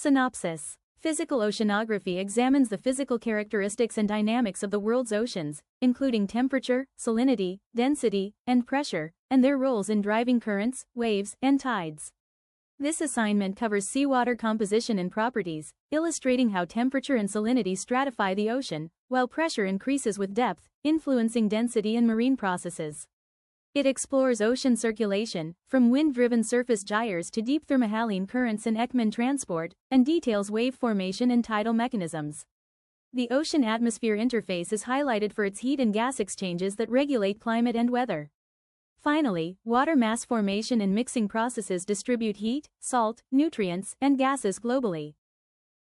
Synopsis. Physical oceanography examines the physical characteristics and dynamics of the world's oceans, including temperature, salinity, density, and pressure, and their roles in driving currents, waves, and tides. This assignment covers seawater composition and properties, illustrating how temperature and salinity stratify the ocean, while pressure increases with depth, influencing density and marine processes. It explores ocean circulation, from wind-driven surface gyres to deep thermohaline currents and Ekman transport, and details wave formation and tidal mechanisms. The ocean-atmosphere interface is highlighted for its heat and gas exchanges that regulate climate and weather. Finally, water mass formation and mixing processes distribute heat, salt, nutrients, and gases globally.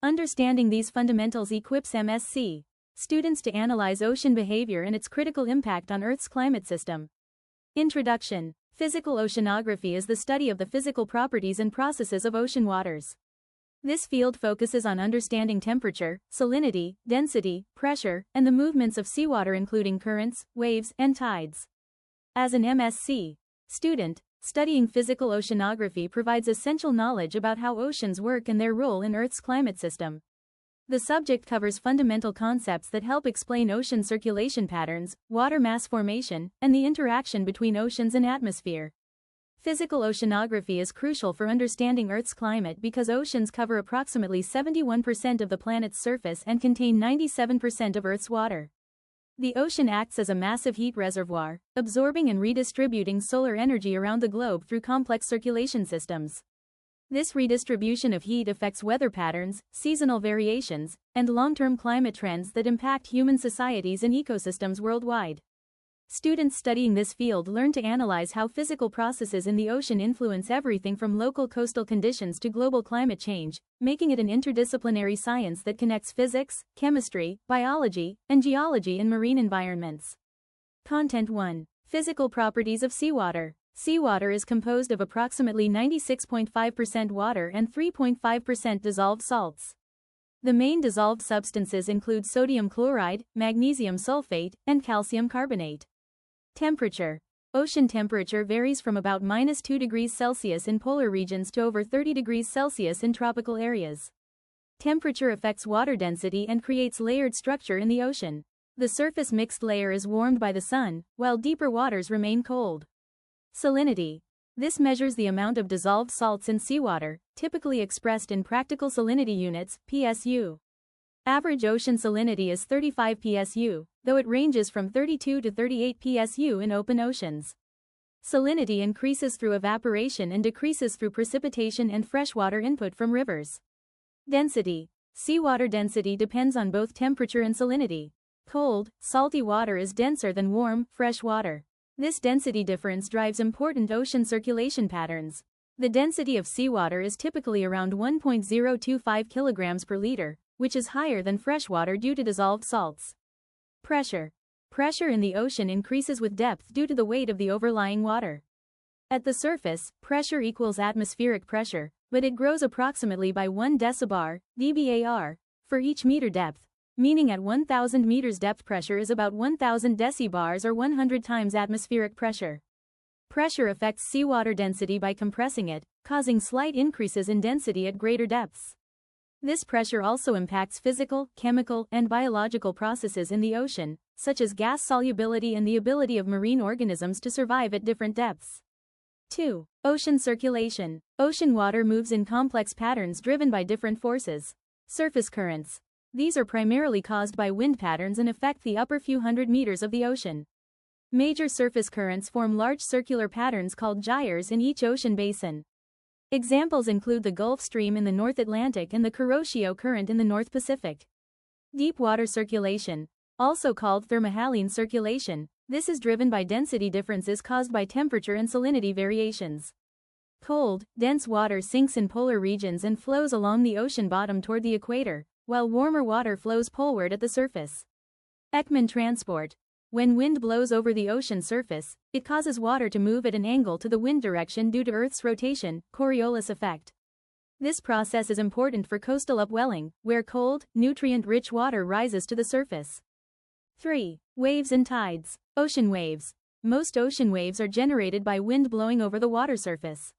Understanding these fundamentals equips MSc students to analyze ocean behavior and its critical impact on Earth's climate system. Introduction. Physical oceanography is the study of the physical properties and processes of ocean waters. This field focuses on understanding temperature, salinity, density, pressure, and the movements of seawater including currents, waves, and tides. As an MSc student, studying physical oceanography provides essential knowledge about how oceans work and their role in Earth's climate system. The subject covers fundamental concepts that help explain ocean circulation patterns, water mass formation, and the interaction between oceans and atmosphere. Physical oceanography is crucial for understanding Earth's climate because oceans cover approximately 71% of the planet's surface and contain 97% of Earth's water. The ocean acts as a massive heat reservoir, absorbing and redistributing solar energy around the globe through complex circulation systems. This redistribution of heat affects weather patterns, seasonal variations, and long-term climate trends that impact human societies and ecosystems worldwide. Students studying this field learn to analyze how physical processes in the ocean influence everything from local coastal conditions to global climate change, making it an interdisciplinary science that connects physics, chemistry, biology, and geology in marine environments. Content 1. Physical properties of seawater. Seawater is composed of approximately 96.5% water and 3.5% dissolved salts. The main dissolved substances include sodium chloride, magnesium sulfate, and calcium carbonate. Temperature. Ocean temperature varies from about -2 degrees Celsius in polar regions to over 30 degrees Celsius in tropical areas. Temperature affects water density and creates layered structure in the ocean. The surface mixed layer is warmed by the sun, while deeper waters remain cold. Salinity. This measures the amount of dissolved salts in seawater, typically expressed in practical salinity units, PSU. Average ocean salinity is 35 PSU, though it ranges from 32 to 38 PSU in open oceans. Salinity increases through evaporation and decreases through precipitation and freshwater input from rivers. Density. Seawater density depends on both temperature and salinity. Cold, salty water is denser than warm, fresh water. This density difference drives important ocean circulation patterns. The density of seawater is typically around 1.025 kilograms per liter, which is higher than freshwater due to dissolved salts. Pressure. Pressure in the ocean increases with depth due to the weight of the overlying water. At the surface, pressure equals atmospheric pressure, but it grows approximately by 1 decibар, dBAR, for each meter depth, meaning at 1,000 meters depth pressure is about 1,000 decibars or 100 times atmospheric pressure. Pressure affects seawater density by compressing it, causing slight increases in density at greater depths. This pressure also impacts physical, chemical, and biological processes in the ocean, such as gas solubility and the ability of marine organisms to survive at different depths. 2. Ocean circulation. Ocean water moves in complex patterns driven by different forces. Surface currents. These are primarily caused by wind patterns and affect the upper few hundred meters of the ocean. Major surface currents form large circular patterns called gyres in each ocean basin. Examples include the Gulf Stream in the North Atlantic and the Kuroshio Current in the North Pacific. Deep water circulation, also called thermohaline circulation, this is driven by density differences caused by temperature and salinity variations. Cold, dense water sinks in polar regions and flows along the ocean bottom toward the equator, while warmer water flows poleward at the surface. Ekman transport. When wind blows over the ocean surface, it causes water to move at an angle to the wind direction due to Earth's rotation, Coriolis effect. This process is important for coastal upwelling, where cold, nutrient-rich water rises to the surface. 3. Waves and tides. Ocean waves. Most ocean waves are generated by wind blowing over the water surface.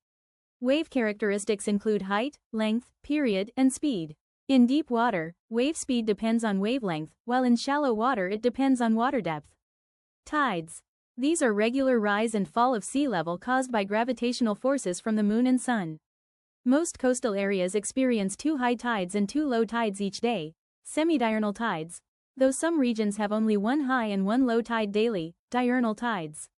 Wave characteristics include height, length, period, and speed. In deep water, wave speed depends on wavelength, while in shallow water it depends on water depth. Tides. These are regular rise and fall of sea level caused by gravitational forces from the moon and sun. Most coastal areas experience 2 high tides and 2 low tides each day, semi-diurnal tides, though some regions have only 1 high and 1 low tide daily, diurnal tides.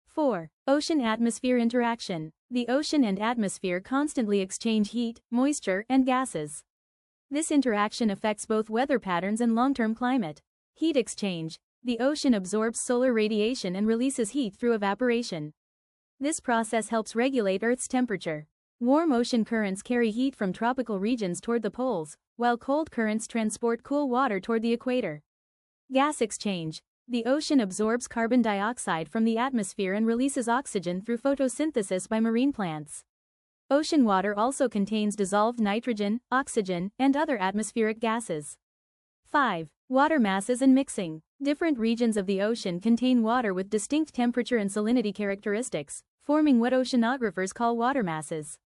4. Ocean-atmosphere interaction. The ocean and atmosphere constantly exchange heat, moisture, and gases. This interaction affects both weather patterns and long-term climate. Heat exchange. The ocean absorbs solar radiation and releases heat through evaporation. This process helps regulate Earth's temperature. Warm ocean currents carry heat from tropical regions toward the poles, while cold currents transport cool water toward the equator. Gas exchange. The ocean absorbs carbon dioxide from the atmosphere and releases oxygen through photosynthesis by marine plants. Ocean water also contains dissolved nitrogen, oxygen, and other atmospheric gases. 5. Water masses and mixing. Different regions of the ocean contain water with distinct temperature and salinity characteristics, forming what oceanographers call water masses.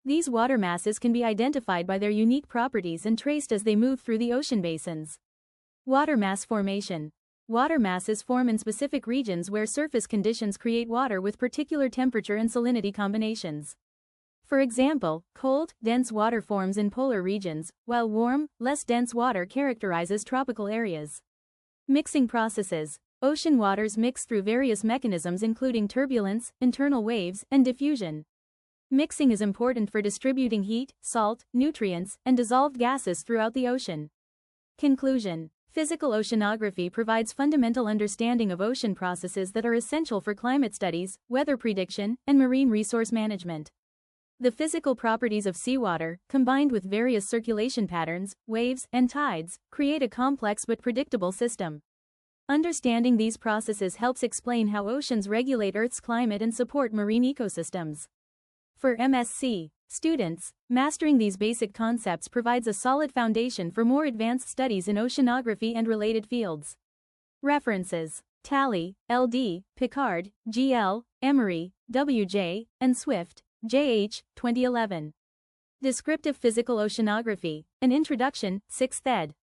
These water masses can be identified by their unique properties and traced as they move through the ocean basins. Water mass formation. Water masses form in specific regions where surface conditions create water with particular temperature and salinity combinations. For example, cold, dense water forms in polar regions, while warm, less dense water characterizes tropical areas. Mixing processes. Ocean waters mix through various mechanisms including turbulence, internal waves, and diffusion. Mixing is important for distributing heat, salt, nutrients, and dissolved gases throughout the ocean. Conclusion. Physical oceanography provides fundamental understanding of ocean processes that are essential for climate studies, weather prediction, and marine resource management. The physical properties of seawater, combined with various circulation patterns, waves, and tides, create a complex but predictable system. Understanding these processes helps explain how oceans regulate Earth's climate and support marine ecosystems. For MSc students, mastering these basic concepts provides a solid foundation for more advanced studies in oceanography and related fields. References: Talley, L.D., Picard, G.L., Emery, W.J., and Swift, J.H., 2011. Descriptive Physical Oceanography, An Introduction, 6th ed.